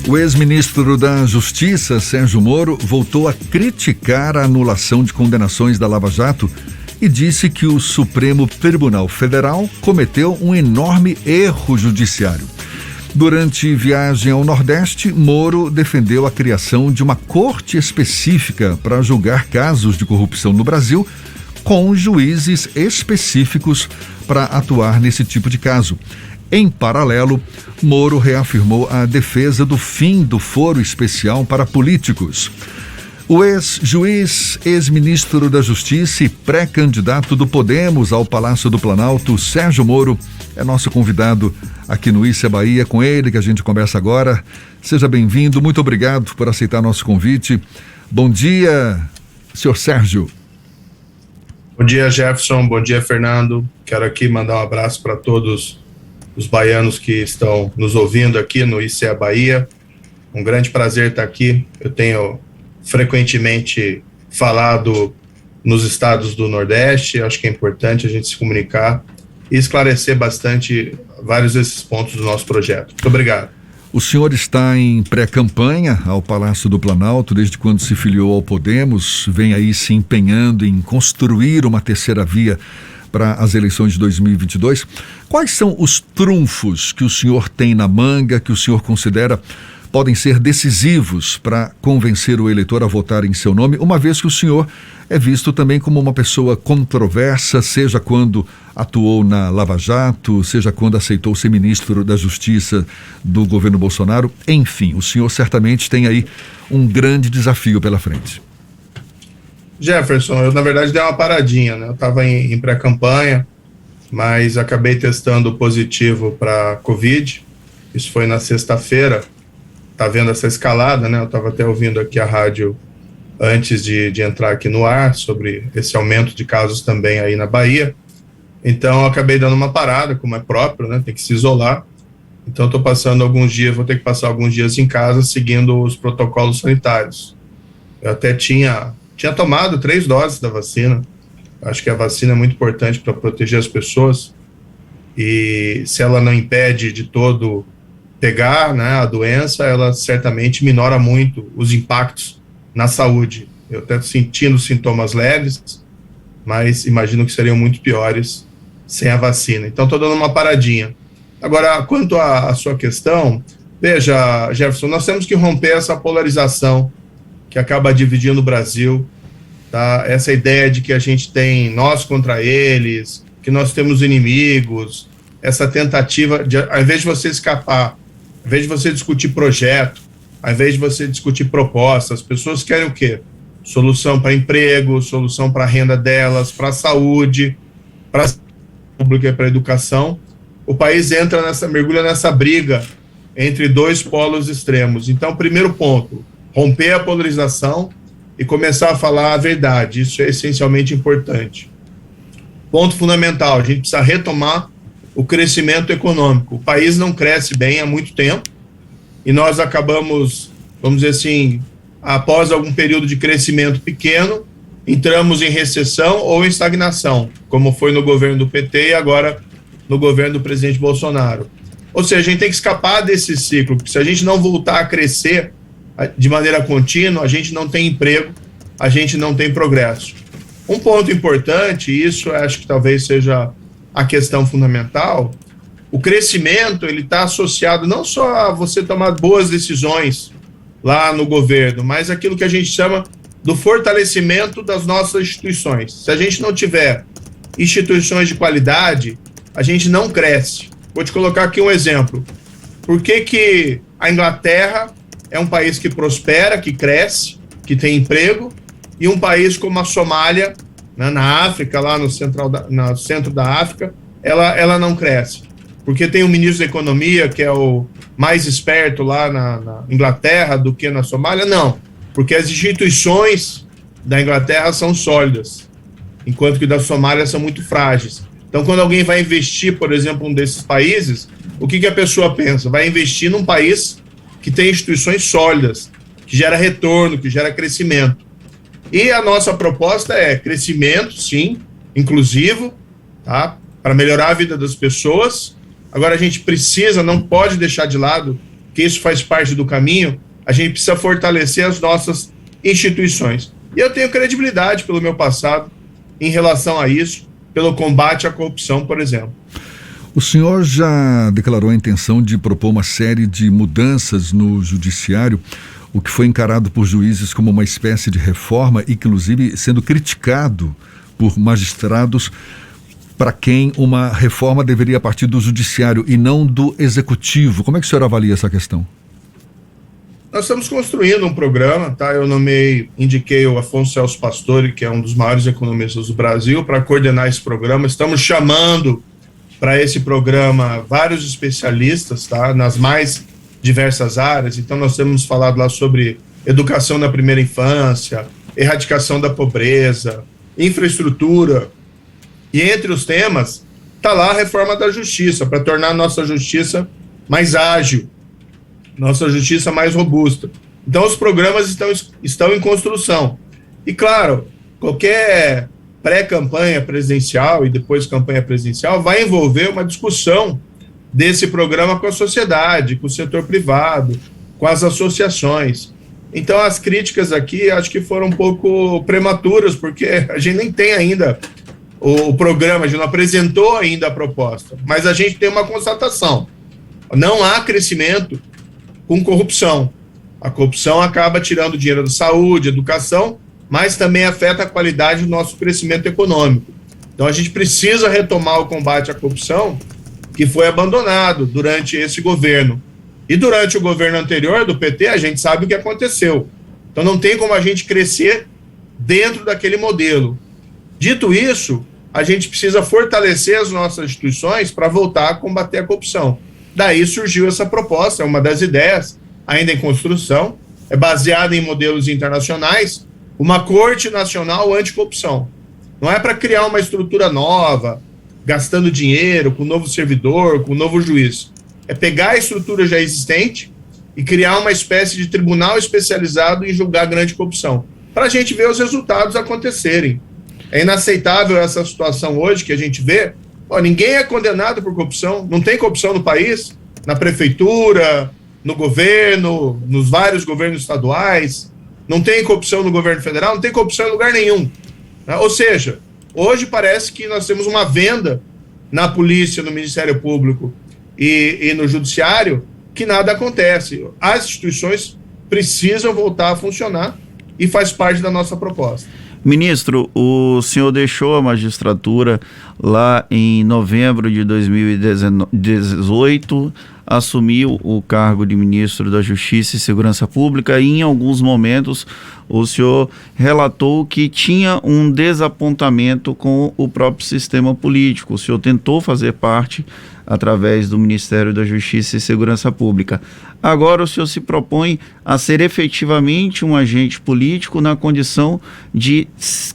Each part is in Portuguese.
O ex-ministro da Justiça, Sérgio Moro, voltou a criticar a anulação de condenações da Lava Jato e disse que o Supremo Tribunal Federal cometeu um enorme erro judiciário. Durante viagem ao Nordeste, Moro defendeu a criação de uma corte específica para julgar casos de corrupção no Brasil, com juízes específicos para atuar nesse tipo de caso. Em paralelo, Moro reafirmou a defesa do fim do foro especial para políticos. O ex-juiz, ex-ministro da Justiça e pré-candidato do Podemos ao Palácio do Planalto, Sérgio Moro, é nosso convidado aqui no Isso é Bahia. Com ele que a gente conversa agora. Seja bem-vindo, muito obrigado por aceitar nosso convite. Bom dia, senhor Sérgio. Bom dia, Jefferson. Bom dia, Fernando. Quero aqui mandar um abraço para todos os baianos que estão nos ouvindo aqui no Isso é Bahia. Um grande prazer estar aqui. Eu tenho frequentemente falado nos estados do Nordeste. Acho que é importante a gente se comunicar e esclarecer bastante vários desses pontos do nosso projeto. Muito obrigado. O senhor está em pré-campanha ao Palácio do Planalto, desde quando se filiou ao Podemos, vem aí se empenhando em construir uma terceira via para as eleições de 2022. Quais são os trunfos que o senhor tem na manga, que o senhor considera podem ser decisivos para convencer o eleitor a votar em seu nome, uma vez que o senhor é visto também como uma pessoa controversa, seja quando atuou na Lava Jato, seja quando aceitou ser ministro da Justiça do governo Bolsonaro. Enfim, o senhor certamente tem aí um grande desafio pela frente. Jefferson, eu na verdade dei uma paradinha, né? Eu estava em pré-campanha, mas acabei testando positivo para Covid. Isso foi na sexta-feira. Tá vendo essa escalada, né? Eu estava até ouvindo aqui a rádio antes de entrar aqui no ar sobre esse aumento de casos também aí na Bahia. Então, eu acabei dando uma parada, como é próprio, né? Tem que se isolar. Então, estou passando alguns dias, vou ter que passar alguns dias em casa seguindo os protocolos sanitários. Eu até tinha tomado 3 doses da vacina. Acho que a vacina é muito importante para proteger as pessoas. E se ela não impede de todo pegar, né, a doença, ela certamente minora muito os impactos na saúde. Eu até sentindo sintomas leves, mas imagino que seriam muito piores sem a vacina. Então, estou dando uma paradinha. Agora, quanto à sua questão, veja, Jefferson, nós temos que romper essa polarização que acaba dividindo o Brasil, tá? Essa ideia de que a gente tem nós contra eles, que nós temos inimigos, essa tentativa de, ao invés de você escapar, ao invés de você discutir projeto, ao invés de você discutir propostas, as pessoas querem o quê? Solução para emprego, solução para a renda delas, para a saúde, para a pública e para a educação. O país mergulha nessa briga entre 2 polos extremos. Então, primeiro ponto, romper a polarização e começar a falar a verdade. Isso é essencialmente importante. Ponto fundamental, a gente precisa retomar o crescimento econômico. O país não cresce bem há muito tempo e nós acabamos, vamos dizer assim, após algum período de crescimento pequeno, entramos em recessão ou em estagnação, como foi no governo do PT e agora no governo do presidente Bolsonaro. Ou seja, a gente tem que escapar desse ciclo, porque se a gente não voltar a crescer de maneira contínua, a gente não tem emprego, a gente não tem progresso. Um ponto importante, e isso acho que talvez seja a questão fundamental, o crescimento ele está associado não só a você tomar boas decisões lá no governo, mas aquilo que a gente chama do fortalecimento das nossas instituições. Se a gente não tiver instituições de qualidade, a gente não cresce. Vou te colocar aqui um exemplo. Por que a Inglaterra é um país que prospera, que cresce, que tem emprego, e um país como a Somália, né, na África, lá no centro da África, ela não cresce? Porque tem um ministro da Economia que é o mais esperto lá na Inglaterra do que na Somália? Não, porque as instituições da Inglaterra são sólidas, enquanto que da Somália são muito frágeis. Então, quando alguém vai investir, por exemplo, um desses países, o que a pessoa pensa? Vai investir num país que tem instituições sólidas, que gera retorno, que gera crescimento. E a nossa proposta é crescimento, sim, inclusivo, tá? Para melhorar a vida das pessoas. Agora a gente precisa, não pode deixar de lado porque isso faz parte do caminho, a gente precisa fortalecer as nossas instituições. E eu tenho credibilidade pelo meu passado em relação a isso, pelo combate à corrupção, por exemplo. O senhor já declarou a intenção de propor uma série de mudanças no judiciário, o que foi encarado por juízes como uma espécie de reforma, inclusive sendo criticado por magistrados, para quem uma reforma deveria partir do judiciário e não do executivo. Como é que o senhor avalia essa questão? Nós estamos construindo um programa, tá? Eu indiquei o Afonso Celso Pastore, que é um dos maiores economistas do Brasil, para coordenar esse programa. Estamos chamando para esse programa vários especialistas, tá? Nas mais diversas áreas. Então nós temos falado lá sobre educação na primeira infância, erradicação da pobreza, infraestrutura. E entre os temas está lá a reforma da justiça, para tornar a nossa justiça mais ágil, nossa justiça mais robusta. Então os programas estão em construção. E claro, qualquer pré-campanha presidencial e depois campanha presidencial vai envolver uma discussão desse programa com a sociedade, com o setor privado, com as associações. Então as críticas aqui acho que foram um pouco prematuras, porque a gente nem tem ainda o programa, a gente não apresentou ainda a proposta, mas a gente tem uma constatação: não há crescimento com corrupção. A corrupção acaba tirando dinheiro da saúde, educação, mas também afeta a qualidade do nosso crescimento econômico. Então a gente precisa retomar o combate à corrupção, que foi abandonado durante esse governo. E durante o governo anterior do PT, a gente sabe o que aconteceu. Então não tem como a gente crescer dentro daquele modelo. Dito isso, a gente precisa fortalecer as nossas instituições para voltar a combater a corrupção. Daí surgiu essa proposta, é uma das ideias, ainda em construção, é baseada em modelos internacionais, uma Corte Nacional Anticorrupção. Não é para criar uma estrutura nova, gastando dinheiro, com um novo servidor, com um novo juiz. É pegar a estrutura já existente e criar uma espécie de tribunal especializado em julgar grande corrupção, para a gente ver os resultados acontecerem. É inaceitável essa situação hoje que a gente vê. Ninguém é condenado por corrupção, não tem corrupção no país, na prefeitura, no governo, nos vários governos estaduais, não tem corrupção no governo federal, não tem corrupção em lugar nenhum. Ou seja, hoje parece que nós temos uma venda na polícia, no Ministério Público e no Judiciário, que nada acontece. As instituições precisam voltar a funcionar e faz parte da nossa proposta. Ministro, o senhor deixou a magistratura lá em novembro de 2018, assumiu o cargo de ministro da Justiça e Segurança Pública e em alguns momentos o senhor relatou que tinha um desapontamento com o próprio sistema político. O senhor tentou fazer parte através do Ministério da Justiça e Segurança Pública. Agora o senhor se propõe a ser efetivamente um agente político na condição de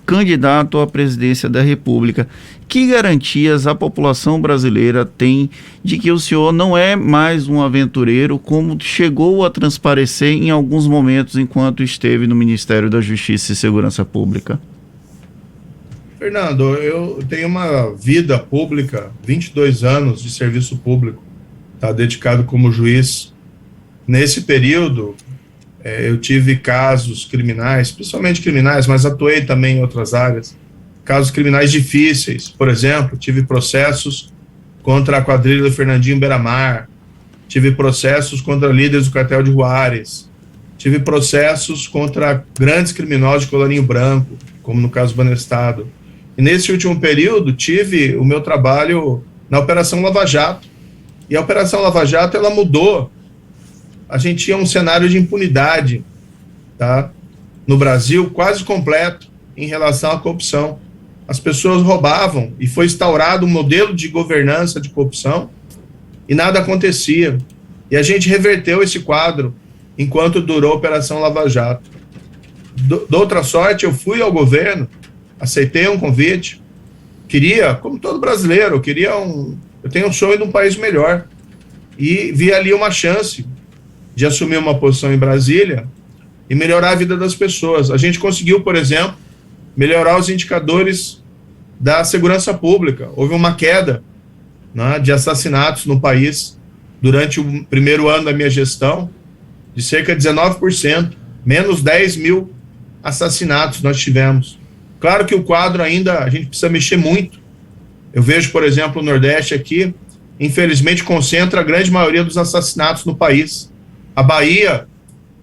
candidato à presidência da República. Que garantias a população brasileira tem de que o senhor não é mais um aventureiro, como chegou a transparecer em alguns momentos enquanto esteve no Ministério da Justiça e Segurança Pública? Fernando, eu tenho uma vida pública, 22 anos de serviço público, dedicado como juiz. Nesse período, eu tive casos criminais, principalmente criminais, mas atuei também em outras áreas, casos criminais difíceis. Por exemplo, tive processos contra a quadrilha do Fernandinho Beiramar, tive processos contra líderes do cartel de Juárez, tive processos contra grandes criminosos de colarinho branco, como no caso Banestado. E nesse último período, tive o meu trabalho na Operação Lava Jato. E a Operação Lava Jato, ela mudou. A gente tinha um cenário de impunidade, no Brasil, quase completo, em relação à corrupção. As pessoas roubavam e foi instaurado um modelo de governança de corrupção e nada acontecia. E a gente reverteu esse quadro enquanto durou a Operação Lava Jato. De outra sorte, eu fui ao governo, aceitei um convite, queria, como todo brasileiro, eu tenho um sonho de um país melhor e vi ali uma chance de assumir uma posição em Brasília e melhorar a vida das pessoas. A gente conseguiu, por exemplo, melhorar os indicadores da segurança pública. Houve uma queda de assassinatos no país durante o primeiro ano da minha gestão, de cerca de 19%, menos 10 mil assassinatos nós tivemos. Claro que o quadro ainda, a gente precisa mexer muito. Eu vejo, por exemplo, o Nordeste aqui, infelizmente, concentra a grande maioria dos assassinatos no país. A Bahia,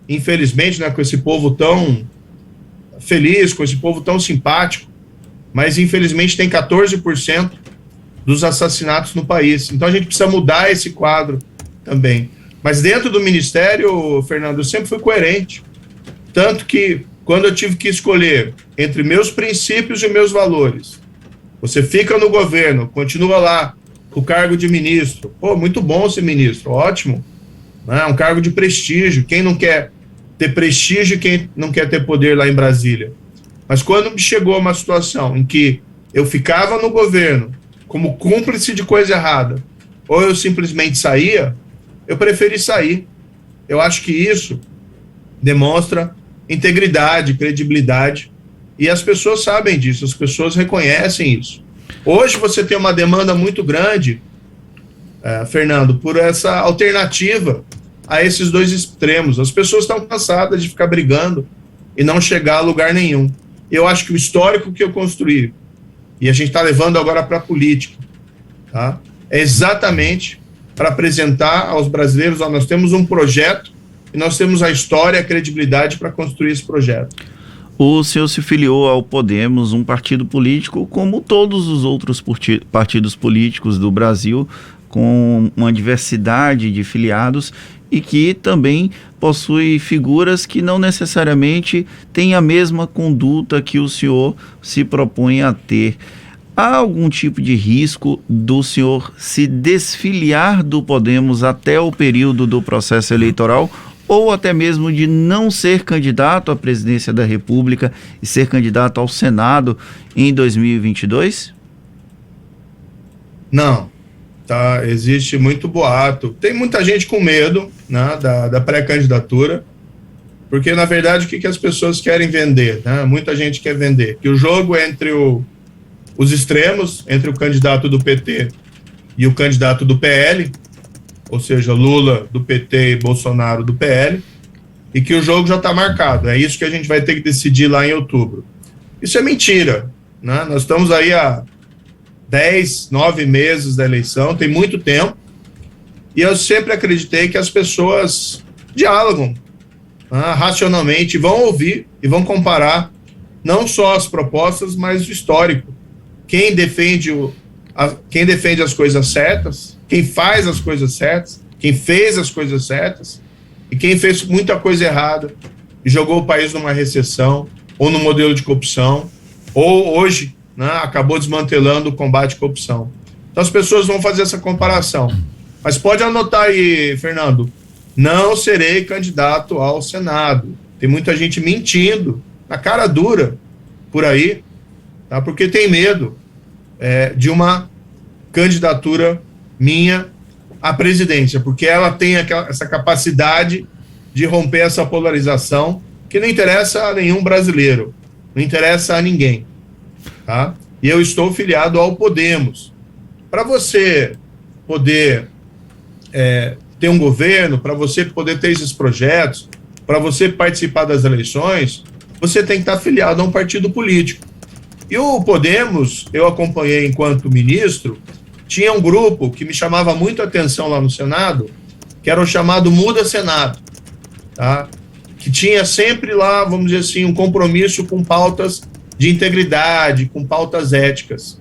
infelizmente, né, com esse povo tão feliz, com esse povo tão simpático, mas infelizmente tem 14% dos assassinatos no país. Então a gente precisa mudar esse quadro também. Mas dentro do Ministério, Fernando, eu sempre fui coerente. Tanto que, quando eu tive que escolher entre meus princípios e meus valores, você fica no governo, continua lá com o cargo de ministro. Pô, muito bom ser ministro, ótimo. É um cargo de prestígio. Quem não quer ter prestígio, quem não quer ter poder lá em Brasília? Mas quando chegou uma situação em que eu ficava no governo como cúmplice de coisa errada, ou eu simplesmente saía, eu preferi sair. Eu acho que isso demonstra integridade, credibilidade, e as pessoas sabem disso, as pessoas reconhecem isso. Hoje você tem uma demanda muito grande, Fernando, por essa alternativa a esses dois extremos. As pessoas estão cansadas de ficar brigando e não chegar a lugar nenhum. Eu acho que o histórico que eu construí, e a gente está levando agora para a política, tá? É exatamente para apresentar aos brasileiros, nós temos um projeto e nós temos a história e a credibilidade para construir esse projeto. O senhor se filiou ao Podemos, um partido político como todos os outros partidos políticos do Brasil, com uma diversidade de filiados e que também possui figuras que não necessariamente têm a mesma conduta que o senhor se propõe a ter. Há algum tipo de risco do senhor se desfiliar do Podemos até o período do processo eleitoral, ou até mesmo de não ser candidato à presidência da República e ser candidato ao Senado em 2022? Não. Tá, existe muito boato. Tem muita gente com medo, né, da pré-candidatura, porque, na verdade, o que as pessoas querem vender? Né? Muita gente quer vender que o jogo é entre os extremos, entre o candidato do PT e o candidato do PL, ou seja, Lula do PT e Bolsonaro do PL, e que o jogo já está marcado. É isso que a gente vai ter que decidir lá em outubro. Isso é mentira. Né? Nós estamos aí há 10, 9 meses da eleição, tem muito tempo, e eu sempre acreditei que as pessoas dialogam racionalmente, vão ouvir e vão comparar não só as propostas, mas o histórico. Quem defende as coisas certas, quem faz as coisas certas, quem fez as coisas certas, e quem fez muita coisa errada e jogou o país numa recessão, ou no modelo de corrupção, ou hoje, né, acabou desmantelando o combate à corrupção. Então as pessoas vão fazer essa comparação. Mas pode anotar aí, Fernando, não serei candidato ao Senado. Tem muita gente mentindo, na cara dura, por aí, tá? Porque tem medo de uma candidatura minha à presidência, porque ela tem essa capacidade de romper essa polarização que não interessa a nenhum brasileiro, não interessa a ninguém. Tá? E eu estou filiado ao Podemos. Para você poder ter um governo, para você poder ter esses projetos, para você participar das eleições, você tem que estar filiado a um partido político. E o Podemos, eu acompanhei enquanto ministro, tinha um grupo que me chamava muito a atenção lá no Senado, que era o chamado Muda Senado, tá? Que tinha sempre lá, vamos dizer assim, um compromisso com pautas de integridade, com pautas éticas.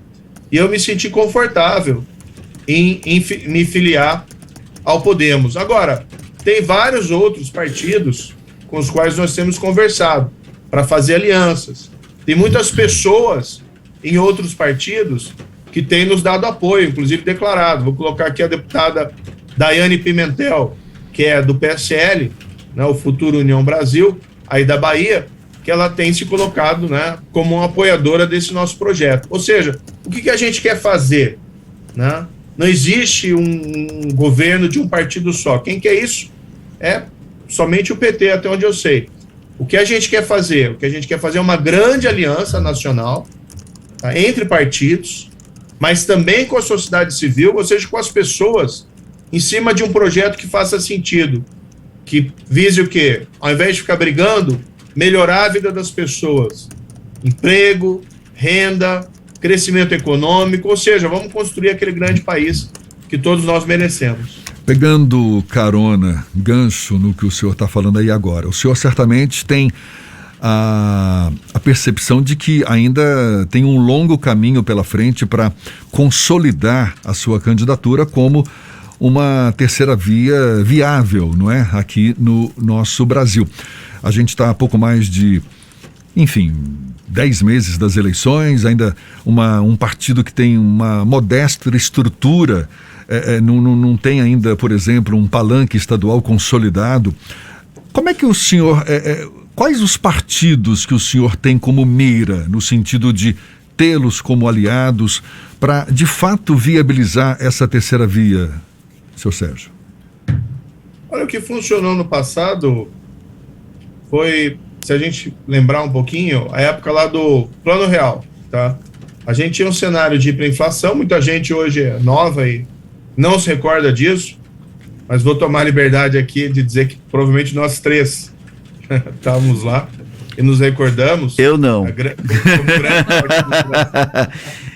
E eu me senti confortável em me filiar ao Podemos. Agora, tem vários outros partidos com os quais nós temos conversado para fazer alianças. Tem muitas pessoas em outros partidos que têm nos dado apoio, inclusive declarado. Vou colocar aqui a deputada Daiane Pimentel, que é do PSL, né, o Futuro União Brasil, aí da Bahia, que ela tem se colocado, né, como uma apoiadora desse nosso projeto. Ou seja, o que a gente quer fazer? Né? Não existe um governo de um partido só. Quem quer isso é somente o PT, até onde eu sei. O que a gente quer fazer? O que a gente quer fazer é uma grande aliança nacional, tá, entre partidos, mas também com a sociedade civil, ou seja, com as pessoas em cima de um projeto que faça sentido, que vise o quê? Ao invés de ficar brigando, melhorar a vida das pessoas. Emprego, renda, crescimento econômico, ou seja, vamos construir aquele grande país que todos nós merecemos. Pegando carona, gancho no que o senhor está falando aí agora, o senhor certamente tem a percepção de que ainda tem um longo caminho pela frente para consolidar a sua candidatura como uma terceira via viável, não é? Aqui no nosso Brasil. A gente está há pouco mais de, 10 meses das eleições, ainda um partido que tem uma modesta estrutura, não tem ainda, por exemplo, um palanque estadual consolidado. Como é que o senhor... quais os partidos que o senhor tem como mira, no sentido de tê-los como aliados, para, de fato, viabilizar essa terceira via, seu Sérgio? Olha, o que funcionou no passado foi, se a gente lembrar um pouquinho, a época lá do Plano Real, tá? A gente tinha um cenário de hiperinflação, muita gente hoje é nova e não se recorda disso, mas vou tomar a liberdade aqui de dizer que provavelmente nós três estávamos lá e nos recordamos. Eu não.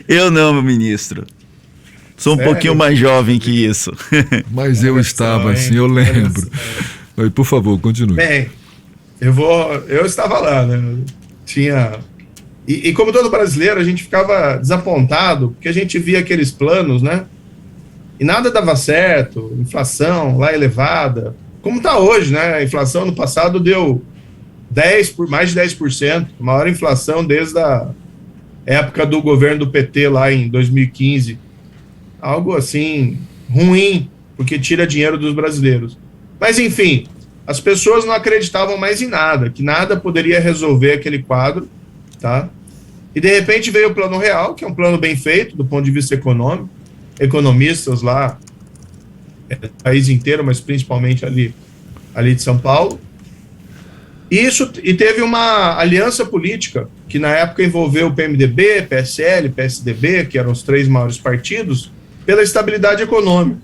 Eu não, meu ministro. Sou um pouquinho mais jovem que isso. Mas eu estava, assim, eu lembro. Por favor, continue. Bem, eu estava lá, né? Tinha... E como todo brasileiro, a gente ficava desapontado, porque a gente via aqueles planos, né? E nada dava certo, inflação lá elevada, como está hoje, né? A inflação no passado deu mais de 10%, a maior inflação desde a época do governo do PT lá em 2015. Algo assim, ruim, porque tira dinheiro dos brasileiros. Mas enfim, as pessoas não acreditavam mais em nada, que nada poderia resolver aquele quadro, tá? E de repente veio o Plano Real, que é um plano bem feito do ponto de vista econômico, economistas lá, do país inteiro, mas principalmente ali de São Paulo. E teve uma aliança política, que na época envolveu o PMDB, PSL, PSDB, que eram os três maiores partidos, pela estabilidade econômica.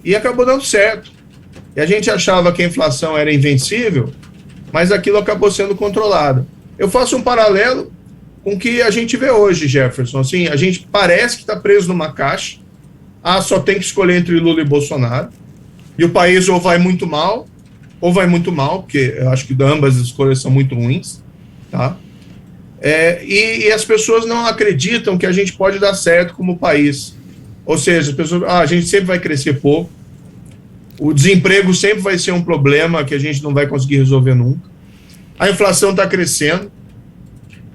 E acabou dando certo. E a gente achava que a inflação era invencível, mas aquilo acabou sendo controlado. Eu faço um paralelo com o que a gente vê hoje, Jefferson. Assim, a gente parece que está preso numa caixa. Só tem que escolher entre Lula e Bolsonaro. E o país ou vai muito mal, porque eu acho que ambas as escolhas são muito ruins, tá? E as pessoas não acreditam que a gente pode dar certo como país. Ou seja, as pessoas, a gente sempre vai crescer pouco, o desemprego sempre vai ser um problema que a gente não vai conseguir resolver nunca. A inflação está crescendo,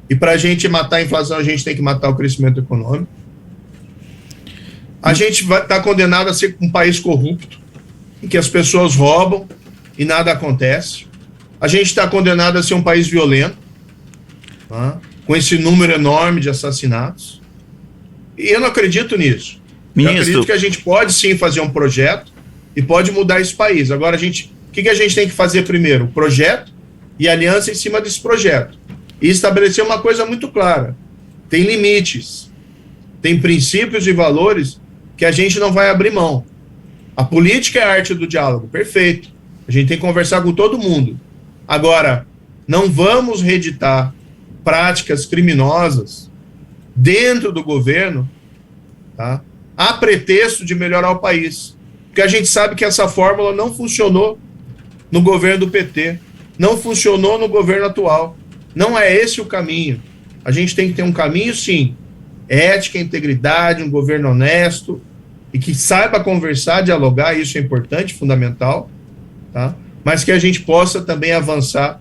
e para a gente matar a inflação, a gente tem que matar o crescimento econômico. A gente está condenado a ser um país corrupto, em que as pessoas roubam e nada acontece. A gente está condenado a ser um país violento, tá? Com esse número enorme de assassinatos. E eu não acredito nisso. Eu acredito que a gente pode sim fazer um projeto e pode mudar esse país. Agora, o que a gente tem que fazer primeiro? Projeto e aliança em cima desse projeto. E estabelecer uma coisa muito clara. Tem limites, tem princípios e valores que a gente não vai abrir mão. A política é a arte do diálogo, perfeito. A gente tem que conversar com todo mundo. Agora, não vamos reeditar práticas criminosas dentro do governo, tá? A pretexto de melhorar o país. Porque a gente sabe que essa fórmula não funcionou no governo do PT, não funcionou no governo atual. Não é esse o caminho. A gente tem que ter um caminho, sim, ética, integridade, um governo honesto e que saiba conversar, dialogar, isso é importante, fundamental, tá? Mas que a gente possa também avançar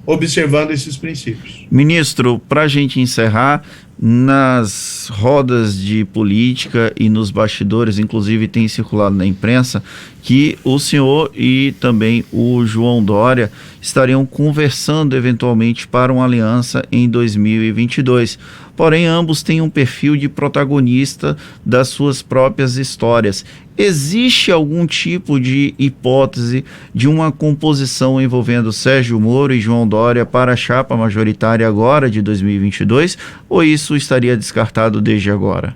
observando esses princípios. Ministro, para a gente encerrar, nas rodas de política e nos bastidores, inclusive tem circulado na imprensa, que o senhor e também o João Dória estariam conversando eventualmente para uma aliança em 2022. Porém, ambos têm um perfil de protagonista das suas próprias histórias. Existe algum tipo de hipótese de uma composição envolvendo Sérgio Moro e João Dória para a chapa majoritária agora de 2022? Ou isso estaria descartado desde agora?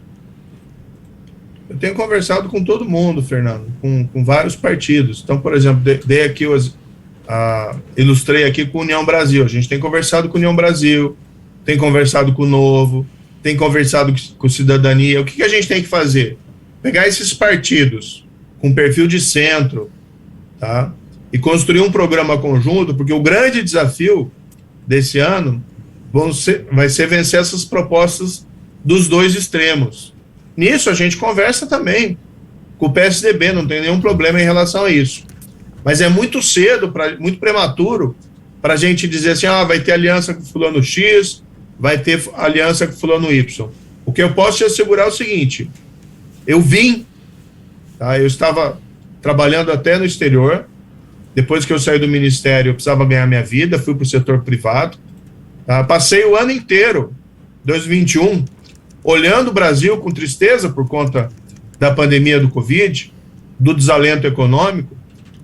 Eu tenho conversado com todo mundo, Fernando, com vários partidos. Então, por exemplo, dei aqui ilustrei aqui com a União Brasil. A gente tem conversado com a União Brasil, tem conversado com o Novo, tem conversado com Cidadania. O que a gente tem que fazer? Pegar esses partidos com perfil de centro, tá? E construir um programa conjunto, porque o grande desafio desse ano vai ser vencer essas propostas dos dois extremos. Nisso a gente conversa também com o PSDB, não tem nenhum problema em relação a isso. Mas é muito cedo, muito prematuro, para a gente dizer assim, vai ter aliança com fulano X, vai ter aliança com fulano Y. O que eu posso te assegurar é o seguinte, eu estava trabalhando até no exterior, depois que eu saí do ministério, eu precisava ganhar minha vida, fui para o setor privado, tá? Passei o ano inteiro, 2021, olhando o Brasil com tristeza por conta da pandemia do Covid, do desalento econômico,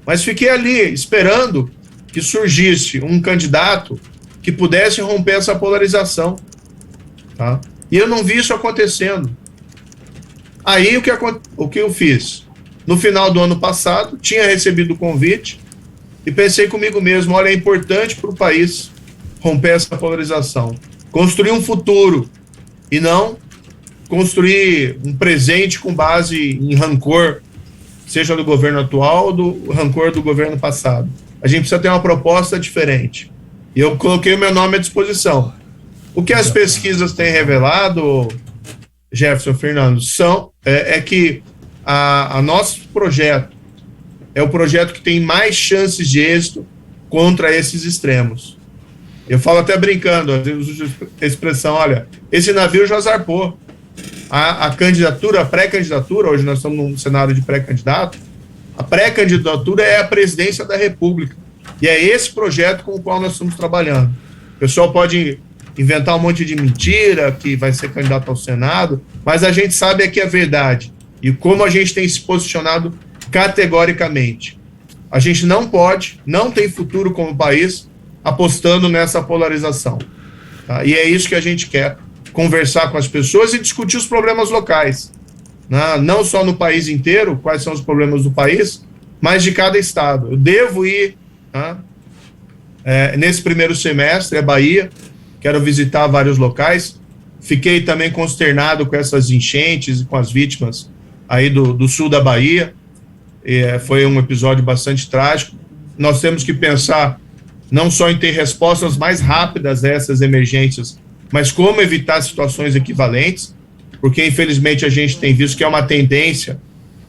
mas fiquei ali esperando que surgisse um candidato que pudesse romper essa polarização, tá? E eu não vi isso acontecendo. Aí o que eu fiz? No final do ano passado, tinha recebido o convite e pensei comigo mesmo, olha, é importante para o país romper essa polarização, construir um futuro e não construir um presente com base em rancor, seja do governo atual ou do rancor do governo passado. A gente precisa ter uma proposta diferente. E eu coloquei o meu nome à disposição. O que as pesquisas têm revelado, Jefferson, Fernando, é que a nosso projeto é o projeto que tem mais chances de êxito contra esses extremos. Eu falo até brincando, a expressão, olha, esse navio já zarpou. A candidatura, a pré-candidatura, hoje nós estamos num cenário de pré-candidato, a pré-candidatura é a presidência da República. E é esse projeto com o qual nós estamos trabalhando. O pessoal pode inventar um monte de mentira, que vai ser candidato ao Senado, mas a gente sabe aqui a verdade. E como a gente tem se posicionado categoricamente. A gente não tem futuro como país apostando nessa polarização. Tá? E é isso que a gente quer, conversar com as pessoas e discutir os problemas locais. Não só no país inteiro, quais são os problemas do país, mas de cada estado. Eu devo ir nesse primeiro semestre, Bahia, quero visitar vários locais. Fiquei também consternado com essas enchentes e com as vítimas aí do sul da Bahia. Foi um episódio bastante trágico. Nós temos que pensar não só em ter respostas mais rápidas a essas emergências, mas como evitar situações equivalentes, porque infelizmente a gente tem visto que é uma tendência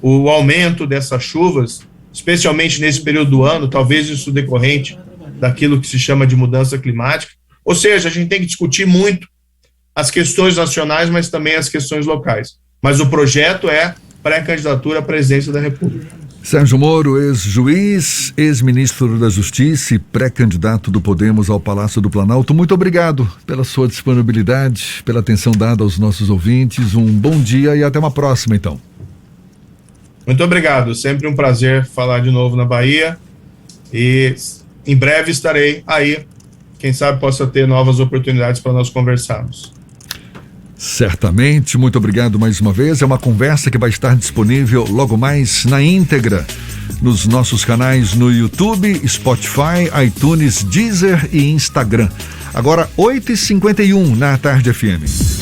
o aumento dessas chuvas, especialmente nesse período do ano, talvez isso decorrente daquilo que se chama de mudança climática. Ou seja, a gente tem que discutir muito as questões nacionais, mas também as questões locais. Mas o projeto é pré-candidatura à presidência da República. Sérgio Moro, ex-juiz, ex-ministro da Justiça e pré-candidato do Podemos ao Palácio do Planalto, muito obrigado pela sua disponibilidade, pela atenção dada aos nossos ouvintes. Um bom dia e até uma próxima, então. Muito obrigado, sempre um prazer falar de novo na Bahia e em breve estarei aí, quem sabe possa ter novas oportunidades para nós conversarmos. Certamente, muito obrigado mais uma vez. É uma conversa que vai estar disponível logo mais na íntegra nos nossos canais no YouTube, Spotify, iTunes, Deezer e Instagram. Agora 8h51 na Tarde FM.